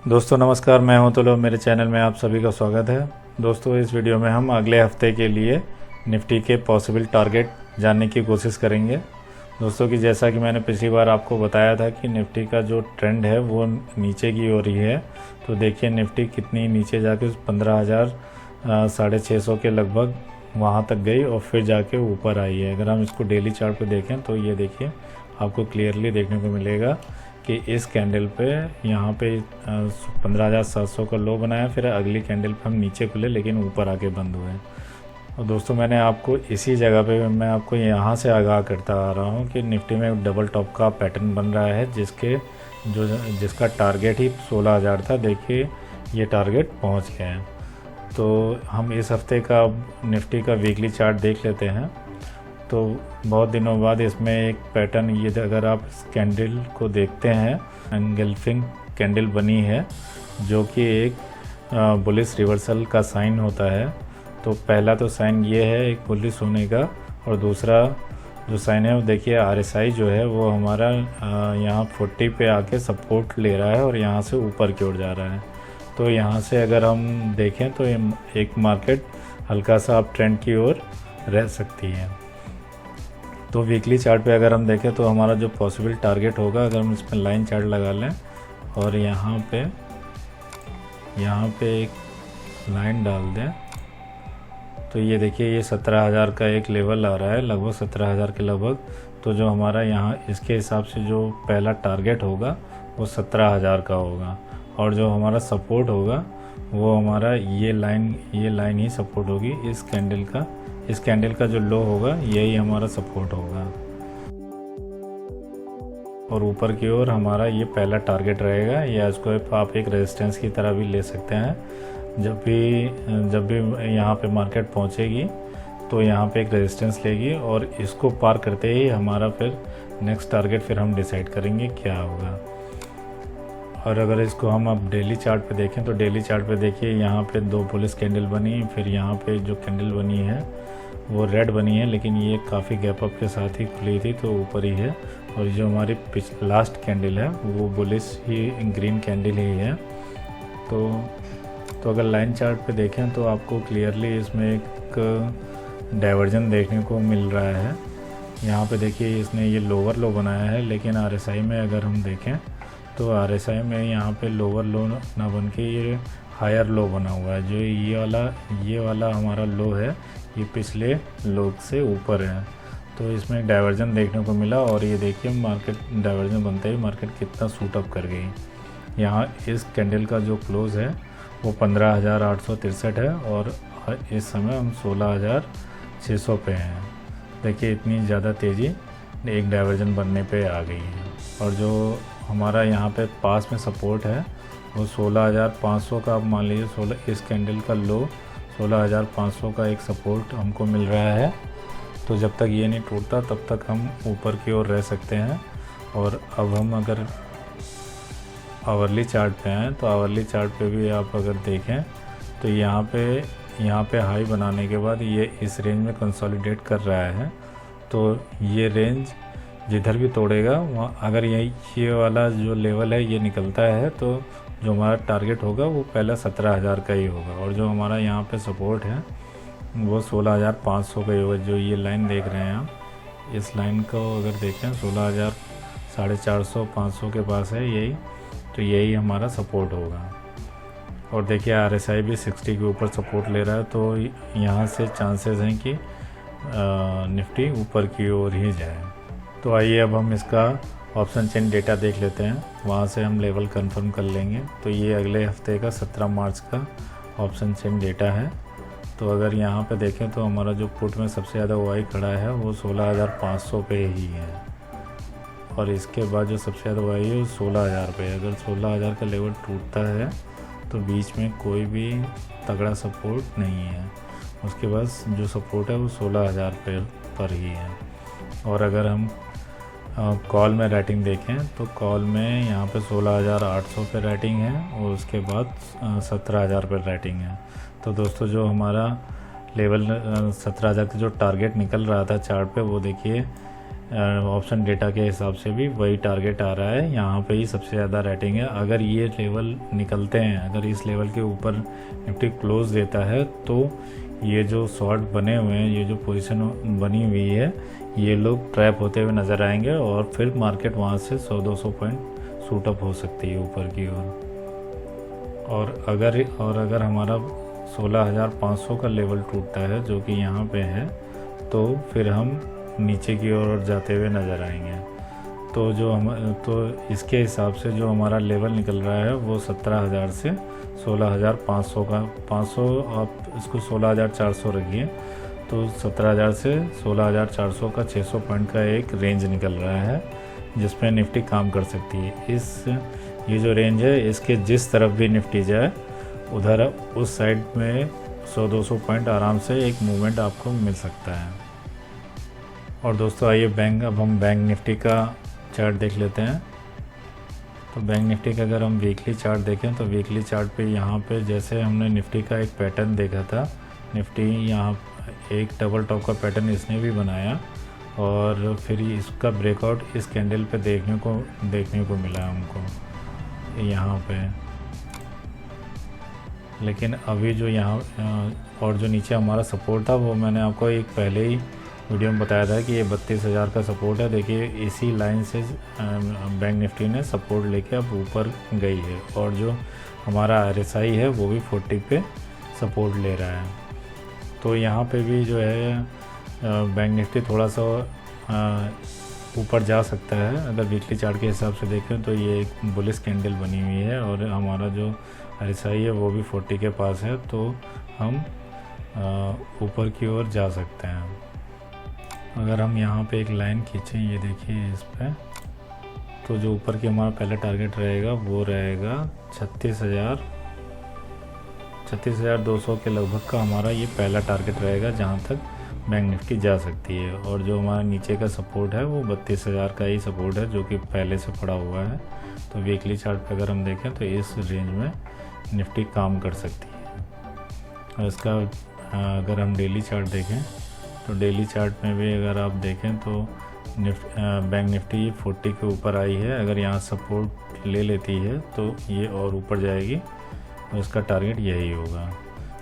दोस्तों नमस्कार, मैं हूं तुलो। मेरे चैनल में आप सभी का स्वागत है। दोस्तों इस वीडियो में हम अगले हफ्ते के लिए निफ्टी के पॉसिबल टारगेट जानने की कोशिश करेंगे। दोस्तों कि जैसा कि मैंने पिछली बार आपको बताया था कि निफ्टी का जो ट्रेंड है वो नीचे की ओर ही है। तो देखिए निफ्टी कितनी नीचे जाके 15,650 के लगभग वहाँ तक गई और फिर जाके ऊपर आई है। अगर हम इसको डेली चार्ट पे देखें तो ये देखिए आपको क्लियरली देखने को मिलेगा कि इस कैंडल पे यहाँ पे 15,700 का लो बनाया, फिर अगली कैंडल पे हम नीचे खुले लेकिन ऊपर आके बंद हुए। और दोस्तों मैंने आपको इसी जगह पे मैं आपको यहाँ से आगाह करता आ रहा हूँ कि निफ्टी में डबल टॉप का पैटर्न बन रहा है जिसका टारगेट ही 16,000 था। देखिए ये टारगेट पहुँच गए हैं। तो हम इस हफ्ते का निफ्टी का वीकली चार्ट देख लेते हैं। तो बहुत दिनों बाद इसमें एक पैटर्न, ये अगर आप इस कैंडल को देखते हैं, एंगल्फिंग कैंडल बनी है जो कि एक बुलिश रिवर्सल का साइन होता है। तो पहला तो साइन ये है एक बुलिश होने का, और दूसरा जो साइन है वो देखिए RSI जो है वो हमारा यहाँ 40 पे आके सपोर्ट ले रहा है और यहाँ से ऊपर की ओर जा रहा है। तो यहाँ से अगर हम देखें तो एक मार्केट हल्का सा अप ट्रेंड की ओर रह सकती है। तो वीकली चार्ट पे अगर हम देखें तो हमारा जो पॉसिबल टारगेट होगा, अगर हम इसमें लाइन चार्ट लगा लें और यहाँ पे एक लाइन डाल दें तो ये देखिए ये 17,000 का एक लेवल आ रहा है, लगभग 17,000 के लगभग। तो जो हमारा यहाँ इसके हिसाब से जो पहला टारगेट होगा वो 17,000 का होगा, और जो हमारा सपोर्ट होगा वो हमारा ये लाइन ही सपोर्ट होगी। इस कैंडल का जो लो होगा यही हमारा सपोर्ट होगा, और ऊपर की ओर हमारा ये पहला टारगेट रहेगा, या इसको आप एक रेजिस्टेंस की तरह भी ले सकते हैं। जब भी यहाँ पे मार्केट पहुँचेगी तो यहाँ पे एक रेजिस्टेंस लेगी, और इसको पार करते ही हमारा फिर नेक्स्ट टारगेट फिर हम डिसाइड करेंगे क्या होगा। और अगर इसको हम अब डेली चार्ट पे देखें तो डेली चार्ट पे देखिए यहाँ पे दो बुलिश कैंडल बनी, फिर यहाँ पे जो कैंडल बनी है वो रेड बनी है, लेकिन ये काफ़ी गैप अप के साथ ही खुली थी तो ऊपर ही है। और जो हमारी लास्ट कैंडल है वो बुलिश ही ग्रीन कैंडल ही है। तो अगर लाइन चार्ट पे देखें तो आपको क्लियरली इसमें एक डाइवर्जन देखने को मिल रहा है। यहाँ पे देखिए इसने ये लोअर लो बनाया है, लेकिन RSI में अगर हम देखें तो RSI में यहाँ पे लोअर लो ना बन के ये हायर लो बना हुआ है। जो ये वाला हमारा लो है ये पिछले लो से ऊपर है। तो इसमें डाइवर्जन देखने को मिला, और ये देखिए मार्केट डाइवर्जन बनते ही मार्केट कितना सूट अप कर गई। यहाँ इस कैंडल का जो क्लोज़ है वो 15,863 है, और इस समय हम 16,600 पे हैं। देखिए इतनी ज़्यादा तेज़ी एक डाइवर्जन बनने पे आ गई है। और जो हमारा यहाँ पे पास में सपोर्ट है वो 16,500 का, आप मान लीजिए इस कैंडल का लो 16,500 का एक सपोर्ट हमको मिल रहा है। तो जब तक ये नहीं टूटता तब तक हम ऊपर की ओर रह सकते हैं। और अब हम अगर आवरली चार्ट पे आएँ तो आवरली चार्ट पे भी आप अगर देखें तो यहाँ पे हाई बनाने के बाद ये इस रेंज में कंसोलिडेट कर रहा है। तो ये रेंज जिधर भी तोड़ेगा वहाँ अगर ये वाला जो लेवल है ये निकलता है तो जो हमारा टारगेट होगा वो पहला 17,000 का ही होगा। और जो हमारा यहाँ पे सपोर्ट है वो 16,500 का ही होगा। जो ये लाइन देख रहे हैं आप, इस लाइन को अगर देखें 16,450 500 के पास है यही, तो यही हमारा सपोर्ट होगा। और देखिए RSI भी 60 के ऊपर सपोर्ट ले रहा है, तो यहाँ से चांसेस हैं कि निफ्टी ऊपर की ओर ही जाए। तो आइए अब हम इसका ऑप्शन चेन डेटा देख लेते हैं, वहाँ से हम लेवल कंफर्म कर लेंगे। तो ये अगले हफ्ते का 17 मार्च का ऑप्शन चेन डेटा है। तो अगर यहाँ पे देखें तो हमारा जो पुट में सबसे ज़्यादा वाई खड़ा है वो 16,500 पे ही है, और इसके बाद जो सबसे ज़्यादा वाई है वो 16,000 पे। अगर 16,000 का लेवल टूटता है तो बीच में कोई भी तगड़ा सपोर्ट नहीं है। उसके बाद जो सपोर्ट है वो 16,000 पर ही है। और अगर हम कॉल में रेटिंग देखें तो कॉल में यहाँ पे 16,800 पे रेटिंग है, और उसके बाद 17,000 पे रेटिंग है। तो दोस्तों जो हमारा लेवल 17,000 का जो टारगेट निकल रहा था चार्ट पे वो देखिए ऑप्शन डेटा के हिसाब से भी वही टारगेट आ रहा है, यहाँ पे ही सबसे ज़्यादा रेटिंग है। अगर ये लेवल निकलते हैं, अगर इस लेवल के ऊपर निफ्टी क्लोज देता है तो ये जो शॉर्ट बने हुए हैं, ये जो पोजीशन बनी हुई है, ये लोग ट्रैप होते हुए नज़र आएंगे और फिर मार्केट वहाँ से 100-200 पॉइंट शूट अप हो सकती है ऊपर की ओर। और अगर हमारा 16,500 का लेवल टूटता है जो कि यहाँ पे है, तो फिर हम नीचे की ओर जाते हुए नज़र आएंगे। तो इसके हिसाब से जो हमारा लेवल निकल रहा है वो 17,000 से 16,500 का, 500 आप इसको 16,400 रखिए, तो 17,000 से 16,400 का 600 पॉइंट का एक रेंज निकल रहा है जिसमें निफ्टी काम कर सकती है। ये जो रेंज है, इसके जिस तरफ भी निफ्टी जाए उधर उस साइड में 100-200 पॉइंट आराम से एक मूवमेंट आपको मिल सकता है। और दोस्तों आइए अब हम बैंक निफ्टी का चार्ट देख लेते हैं। तो बैंक निफ्टी का अगर हम वीकली चार्ट देखें तो वीकली चार्ट पे यहाँ पे जैसे हमने निफ्टी का एक पैटर्न देखा था, निफ्टी यहाँ एक डबल टॉप का पैटर्न इसने भी बनाया और फिर इसका ब्रेकआउट इस कैंडल पे देखने को मिला हमको यहाँ पे। लेकिन अभी जो यहाँ और जो नीचे हमारा सपोर्ट था वो मैंने आपको एक पहले ही वीडियो में बताया था कि ये 32,000 का सपोर्ट है। देखिए इसी लाइन से बैंक निफ्टी ने सपोर्ट लेके अब ऊपर गई है और जो हमारा RSI है वो भी 40 पे सपोर्ट ले रहा है। तो यहाँ पे भी जो है बैंक निफ्टी थोड़ा सा ऊपर जा सकता है। अगर वीकली चार्ट के हिसाब से देखें तो ये एक बुलिश कैंडल बनी हुई है और हमारा जो RSI है वो भी 40 के पास है, तो हम ऊपर की ओर जा सकते हैं। अगर हम यहाँ पे एक लाइन खींचें, ये देखिए इस पे, तो जो ऊपर की हमारा पहला टारगेट रहेगा वो रहेगा 36,200 के लगभग का हमारा ये पहला टारगेट रहेगा जहाँ तक बैंक निफ्टी जा सकती है। और जो हमारा नीचे का सपोर्ट है वो 32,000 का ही सपोर्ट है जो कि पहले से पड़ा हुआ है। तो वीकली चार्ट पे अगर हम देखें तो इस रेंज में निफ्टी काम कर सकती है। और इसका अगर हम डेली चार्ट देखें तो डेली चार्ट में भी अगर आप देखें तो बैंक निफ्टी 40 के ऊपर आई है। अगर यहाँ सपोर्ट ले लेती है तो ये और ऊपर जाएगी और इसका टारगेट यही होगा।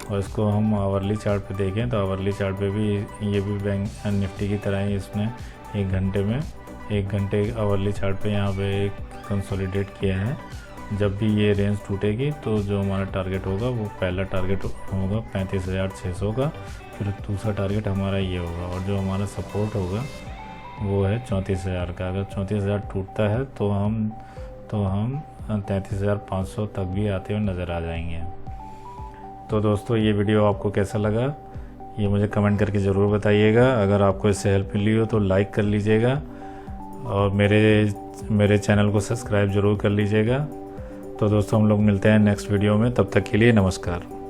और इसको हम आवरली चार्ट पे देखें तो आवरली चार्ट पे भी ये भी बैंक निफ्टी की तरह ही इसने एक घंटे आवरली चार्ट पे यहाँ पे एक कंसोलिडेट किया है। जब भी ये रेंज टूटेगी तो जो हमारा टारगेट होगा वो पहला टारगेट होगा 35,600 का, फिर दूसरा टारगेट हमारा ये होगा और जो हमारा सपोर्ट होगा वो है 34,000 का। अगर 34,000 टूटता है तो हम 33,500 तक भी आते हुए नज़र आ जाएंगे। तो दोस्तों ये वीडियो आपको कैसा लगा ये मुझे कमेंट करके ज़रूर बताइएगा। अगर आपको इससे हेल्प मिली हो तो लाइक कर लीजिएगा और मेरे चैनल को सब्सक्राइब ज़रूर कर लीजिएगा। तो दोस्तों हम लोग मिलते हैं नेक्स्ट वीडियो में, तब तक के लिए नमस्कार।